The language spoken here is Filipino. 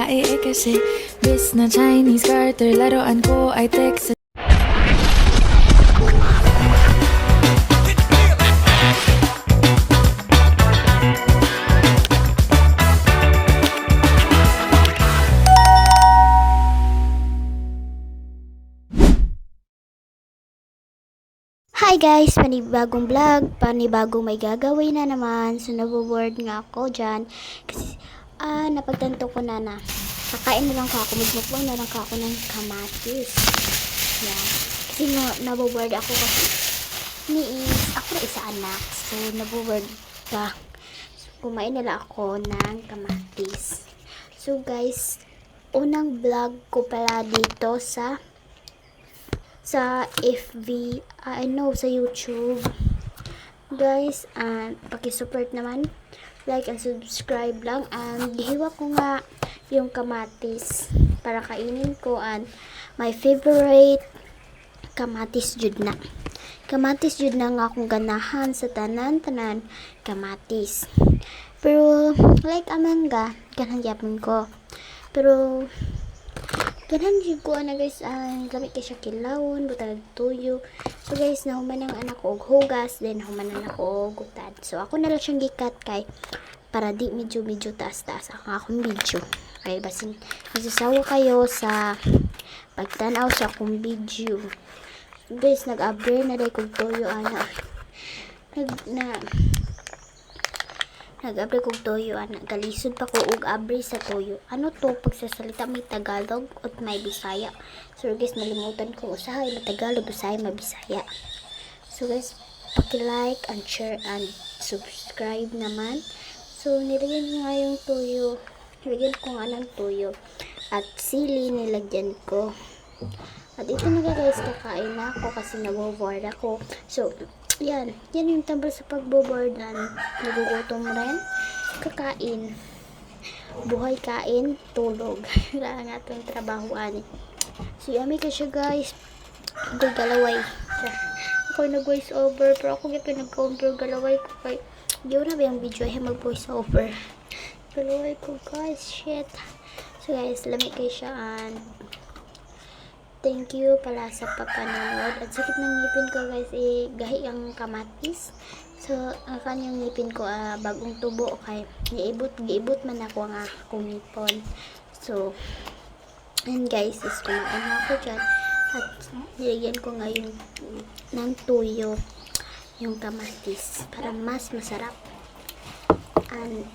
babae kasi bis na Chinese garter, laruan ko ay Texas. Hi guys! Panibagong vlog, panibagong may gagawin na naman. So, naboboard nga ako dyan. Kasi, napagtanto ko na kakain na lang ako, magmukbang na lang ako ng kamatis. Yan. Kasi naboboard ako kasi ako na isa anak. So, naboboard pa. So, kumain na lang ako ng kamatis. So guys, unang vlog ko pala dito sa FB, sa YouTube. Guys, paki-support naman, like and subscribe lang. Gihiwa ko nga yung kamatis para kainin ko, and my favorite kamatis jud na. Kamatis jud na nga akong ganahan sa tanan kamatis. Pero like amangga, ganahan gyapon ko. Pero ganahan jud ko na guys, gamit kay siya kilawon, butag tuyo. So guys, nahuman ang anak ko og hugas, then nahuman na ako og gutad. So ako na lang siyang gikat kay para di medyo taas-taas ang akong video. Kay basin nagsasawa kayo sa pagtanaw sa akong video. So guys, nag-abri na dai kog tuyo ana. Nag-abri kog toyo, galisod pa ko og abri sa toyo. Ano to, pagsasalita may Tagalog at may Bisaya. So guys, nalimutan ko usahay may Tagalog, usahay may Bisaya. So guys, paki-like and share and subscribe naman. So nilagyan ko nga yung toyo. Nilagyan ko nga ng toyo at sili nilagyan ko. At ito na guys, kakain na ako kasi nag-board ako. So yan yung tambal sa pagboboard, nagugutom rin, kakain, buhay kain, tulog. Kaya nga itong trabahoan. So yummy ka siya guys. Ako'y galaway. Ako'y nag-voice over, pero ako yung nag-counter galaway ko kay di na ba yung video ay mag-voice over. Galaway ko guys, shit. So guys, lamig kayo siya, and thank you pala sa papanood. At sakit ng ngipin ko guys, gahi ang kamatis. So, ang kanyang ngipin ko, bagong tubo. Okay, giibot man ako ang akong ngipon. So, and guys, is kumain na ako dyan. At nilagyan ko ngayon ng tuyo yung kamatis para mas masarap. And